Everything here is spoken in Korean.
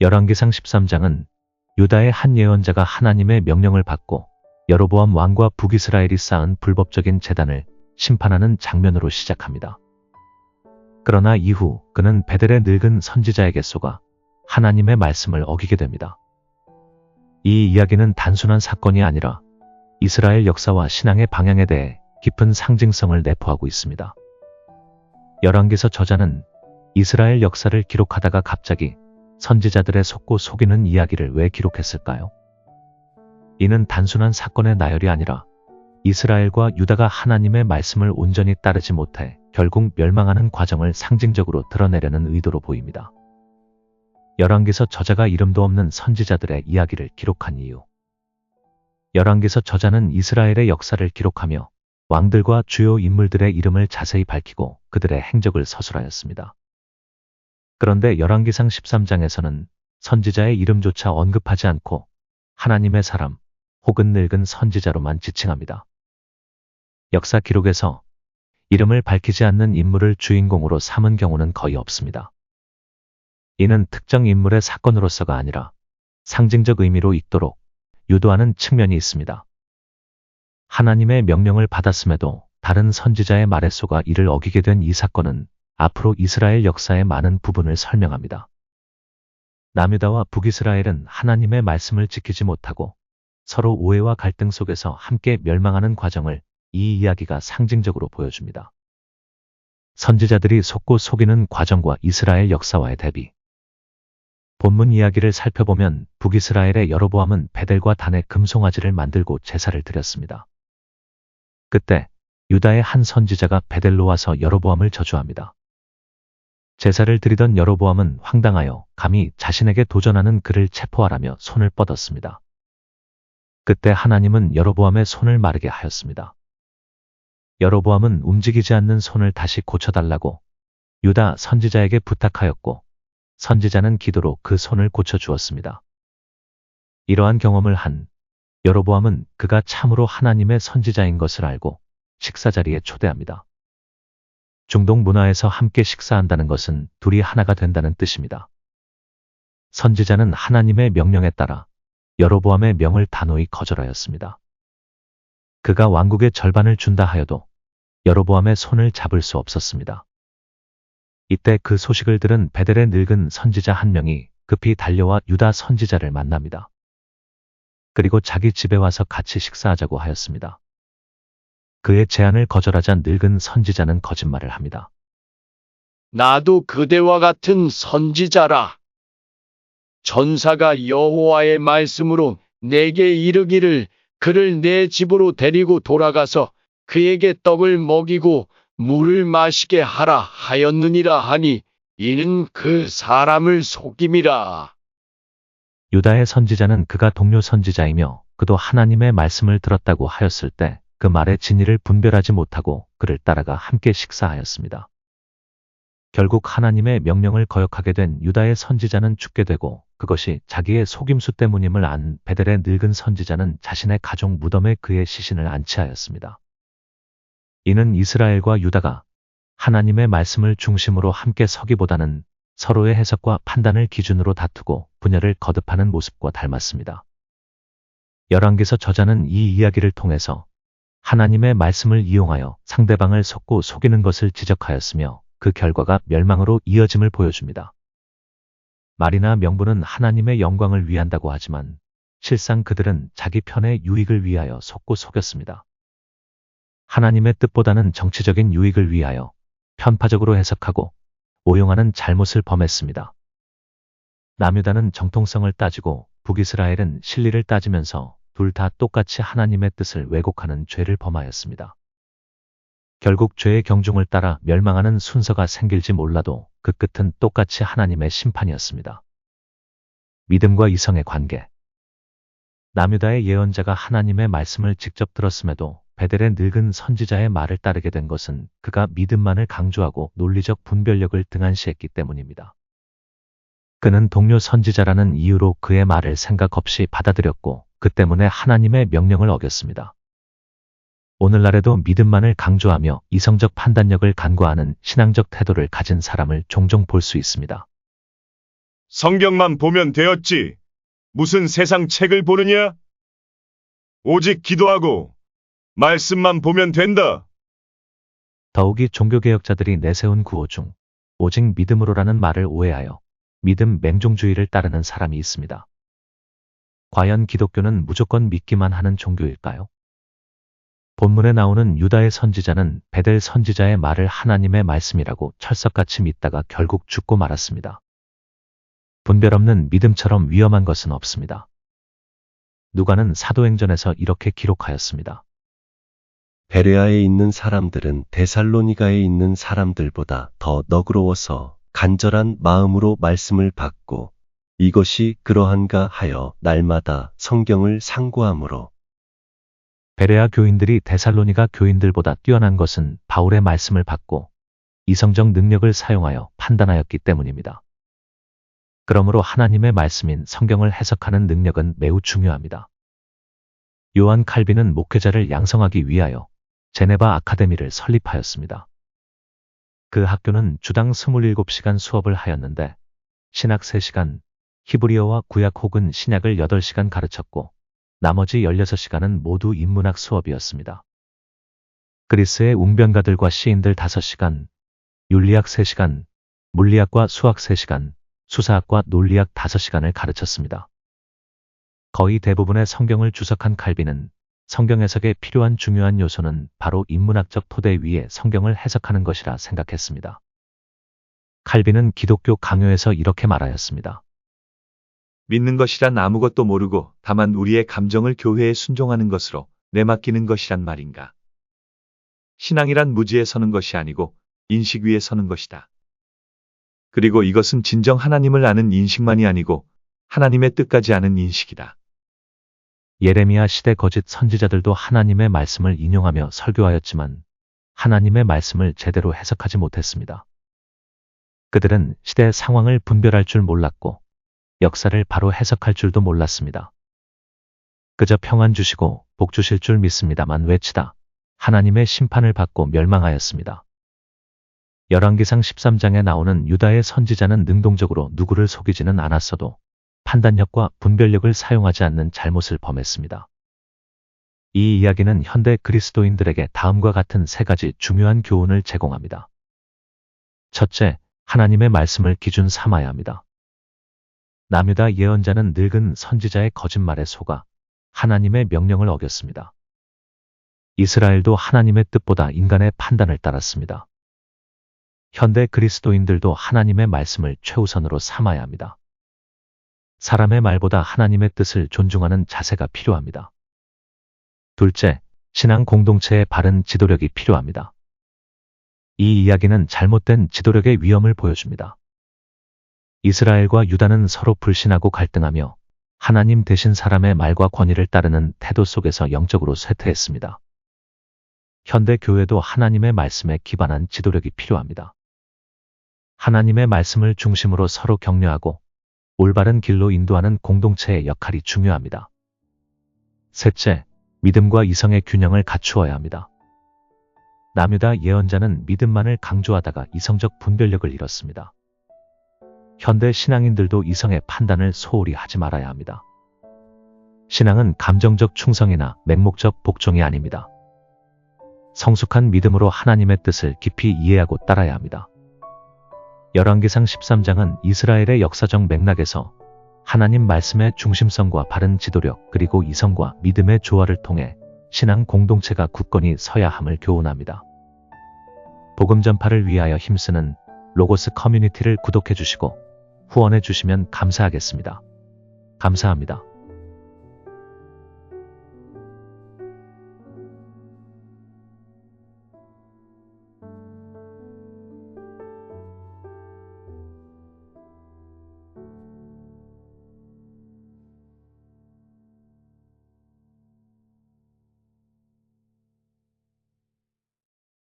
열왕기상 13장은 유다의 한 예언자가 하나님의 명령을 받고 여로보암 왕과 북이스라엘이 쌓은 불법적인 제단을 심판하는 장면으로 시작합니다. 그러나 이후 그는 베델의 늙은 선지자에게 속아 하나님의 말씀을 어기게 됩니다. 이 이야기는 단순한 사건이 아니라 이스라엘 역사와 신앙의 방향에 대해 깊은 상징성을 내포하고 있습니다. 열왕기서 저자는 이스라엘 역사를 기록하다가 갑자기 선지자들의 속고 속이는 이야기를 왜 기록했을까요? 이는 단순한 사건의 나열이 아니라 이스라엘과 유다가 하나님의 말씀을 온전히 따르지 못해 결국 멸망하는 과정을 상징적으로 드러내려는 의도로 보입니다. 열왕기서 저자가 이름도 없는 선지자들의 이야기를 기록한 이유. 열왕기서 저자는 이스라엘의 역사를 기록하며 왕들과 주요 인물들의 이름을 자세히 밝히고 그들의 행적을 서술하였습니다. 그런데 열왕기상 13장에서는 선지자의 이름조차 언급하지 않고 하나님의 사람 혹은 늙은 선지자로만 지칭합니다. 역사 기록에서 이름을 밝히지 않는 인물을 주인공으로 삼은 경우는 거의 없습니다. 이는 특정 인물의 사건으로서가 아니라 상징적 의미로 읽도록 유도하는 측면이 있습니다. 하나님의 명령을 받았음에도 다른 선지자의 말에 속아 이를 어기게 된 이 사건은 앞으로 이스라엘 역사의 많은 부분을 설명합니다. 남유다와 북이스라엘은 하나님의 말씀을 지키지 못하고 서로 오해와 갈등 속에서 함께 멸망하는 과정을 이 이야기가 상징적으로 보여줍니다. 선지자들이 속고 속이는 과정과 이스라엘 역사와의 대비. 본문 이야기를 살펴보면 북이스라엘의 여로보암은 베델과 단에 금송아지를 만들고 제사를 드렸습니다. 그때 유다의 한 선지자가 베델로 와서 여로보암을 저주합니다. 제사를 드리던 여로보암은 황당하여 감히 자신에게 도전하는 그를 체포하라며 손을 뻗었습니다. 그때 하나님은 여로보암의 손을 마르게 하였습니다. 여로보암은 움직이지 않는 손을 다시 고쳐달라고 유다 선지자에게 부탁하였고 선지자는 기도로 그 손을 고쳐주었습니다. 이러한 경험을 한 여로보암은 그가 참으로 하나님의 선지자인 것을 알고 식사 자리에 초대합니다. 중동 문화에서 함께 식사한다는 것은 둘이 하나가 된다는 뜻입니다. 선지자는 하나님의 명령에 따라 여로보암의 명을 단호히 거절하였습니다. 그가 왕국의 절반을 준다 하여도 여로보암의 손을 잡을 수 없었습니다. 이때 그 소식을 들은 베델의 늙은 선지자 한 명이 급히 달려와 유다 선지자를 만납니다. 그리고 자기 집에 와서 같이 식사하자고 하였습니다. 그의 제안을 거절하자 늙은 선지자는 거짓말을 합니다. 나도 그대와 같은 선지자라. 전사가 여호와의 말씀으로 내게 이르기를 그를 내 집으로 데리고 돌아가서 그에게 떡을 먹이고 물을 마시게 하라 하였느니라 하니 이는 그 사람을 속임이라. 유다의 선지자는 그가 동료 선지자이며 그도 하나님의 말씀을 들었다고 하였을 때 그 말의 진위를 분별하지 못하고 그를 따라가 함께 식사하였습니다. 결국 하나님의 명령을 거역하게 된 유다의 선지자는 죽게 되고 그것이 자기의 속임수 때문임을 안 베델의 늙은 선지자는 자신의 가족 무덤에 그의 시신을 안치하였습니다. 이는 이스라엘과 유다가 하나님의 말씀을 중심으로 함께 서기보다는 서로의 해석과 판단을 기준으로 다투고 분열을 거듭하는 모습과 닮았습니다. 열왕기서 저자는 이 이야기를 통해서 하나님의 말씀을 이용하여 상대방을 속고 속이는 것을 지적하였으며 그 결과가 멸망으로 이어짐을 보여줍니다. 말이나 명분은 하나님의 영광을 위한다고 하지만 실상 그들은 자기 편의 유익을 위하여 속고 속였습니다. 하나님의 뜻보다는 정치적인 유익을 위하여 편파적으로 해석하고 오용하는 잘못을 범했습니다. 남유다는 정통성을 따지고 북이스라엘은 실리를 따지면서 둘 다 똑같이 하나님의 뜻을 왜곡하는 죄를 범하였습니다. 결국 죄의 경중을 따라 멸망하는 순서가 생길지 몰라도 그 끝은 똑같이 하나님의 심판이었습니다. 믿음과 이성의 관계. 남유다의 예언자가 하나님의 말씀을 직접 들었음에도 베델의 늙은 선지자의 말을 따르게 된 것은 그가 믿음만을 강조하고 논리적 분별력을 등한시했기 때문입니다. 그는 동료 선지자라는 이유로 그의 말을 생각 없이 받아들였고 그 때문에 하나님의 명령을 어겼습니다. 오늘날에도 믿음만을 강조하며 이성적 판단력을 간과하는 신앙적 태도를 가진 사람을 종종 볼 수 있습니다. 성경만 보면 되었지. 무슨 세상 책을 보느냐? 오직 기도하고 말씀만 보면 된다. 더욱이 종교개혁자들이 내세운 구호 중 오직 믿음으로라는 말을 오해하여 믿음 맹종주의를 따르는 사람이 있습니다. 과연 기독교는 무조건 믿기만 하는 종교일까요? 본문에 나오는 유다의 선지자는 베델 선지자의 말을 하나님의 말씀이라고 철석같이 믿다가 결국 죽고 말았습니다. 분별 없는 믿음처럼 위험한 것은 없습니다. 누가는 사도행전에서 이렇게 기록하였습니다. 베레아에 있는 사람들은 데살로니가에 있는 사람들보다 더 너그러워서 간절한 마음으로 말씀을 받고 이것이 그러한가 하여 날마다 성경을 상고함으로. 베레아 교인들이 데살로니가 교인들보다 뛰어난 것은 바울의 말씀을 받고 이성적 능력을 사용하여 판단하였기 때문입니다. 그러므로 하나님의 말씀인 성경을 해석하는 능력은 매우 중요합니다. 요한 칼빈은 목회자를 양성하기 위하여 제네바 아카데미를 설립하였습니다. 그 학교는 주당 27시간 수업을 하였는데 신학 3시간, 히브리어와 구약 혹은 신약을 8시간 가르쳤고 나머지 16시간은 모두 인문학 수업이었습니다. 그리스의 웅변가들과 시인들 5시간, 윤리학 3시간, 물리학과 수학 3시간, 수사학과 논리학 5시간을 가르쳤습니다. 거의 대부분의 성경을 주석한 칼빈은 성경 해석에 필요한 중요한 요소는 바로 인문학적 토대 위에 성경을 해석하는 것이라 생각했습니다. 칼빈은 기독교 강요에서 이렇게 말하였습니다. 믿는 것이란 아무것도 모르고 다만 우리의 감정을 교회에 순종하는 것으로 내맡기는 것이란 말인가. 신앙이란 무지에 서는 것이 아니고 인식 위에 서는 것이다. 그리고 이것은 진정 하나님을 아는 인식만이 아니고 하나님의 뜻까지 아는 인식이다. 예레미야 시대 거짓 선지자들도 하나님의 말씀을 인용하며 설교하였지만 하나님의 말씀을 제대로 해석하지 못했습니다. 그들은 시대 상황을 분별할 줄 몰랐고 역사를 바로 해석할 줄도 몰랐습니다. 그저 평안 주시고 복 주실 줄 믿습니다만 외치다 하나님의 심판을 받고 멸망하였습니다. 열왕기상 13장에 나오는 유다의 선지자는 능동적으로 누구를 속이지는 않았어도 판단력과 분별력을 사용하지 않는 잘못을 범했습니다. 이 이야기는 현대 그리스도인들에게 다음과 같은 3가지 중요한 교훈을 제공합니다. 첫째, 하나님의 말씀을 기준 삼아야 합니다. 남유다 예언자는 늙은 선지자의 거짓말에 속아 하나님의 명령을 어겼습니다. 이스라엘도 하나님의 뜻보다 인간의 판단을 따랐습니다. 현대 그리스도인들도 하나님의 말씀을 최우선으로 삼아야 합니다. 사람의 말보다 하나님의 뜻을 존중하는 자세가 필요합니다. 둘째, 신앙 공동체의 바른 지도력이 필요합니다. 이 이야기는 잘못된 지도력의 위험을 보여줍니다. 이스라엘과 유다는 서로 불신하고 갈등하며 하나님 대신 사람의 말과 권위를 따르는 태도 속에서 영적으로 쇠퇴했습니다. 현대 교회도 하나님의 말씀에 기반한 지도력이 필요합니다. 하나님의 말씀을 중심으로 서로 격려하고 올바른 길로 인도하는 공동체의 역할이 중요합니다. 셋째, 믿음과 이성의 균형을 갖추어야 합니다. 남유다 예언자는 믿음만을 강조하다가 이성적 분별력을 잃었습니다. 현대 신앙인들도 이성의 판단을 소홀히 하지 말아야 합니다. 신앙은 감정적 충성이나 맹목적 복종이 아닙니다. 성숙한 믿음으로 하나님의 뜻을 깊이 이해하고 따라야 합니다. 열왕기상 13장은 이스라엘의 역사적 맥락에서 하나님 말씀의 중심성과 바른 지도력 그리고 이성과 믿음의 조화를 통해 신앙 공동체가 굳건히 서야 함을 교훈합니다. 복음 전파를 위하여 힘쓰는 로고스 커뮤니티를 구독해 주시고 후원해 주시면 감사하겠습니다. 감사합니다.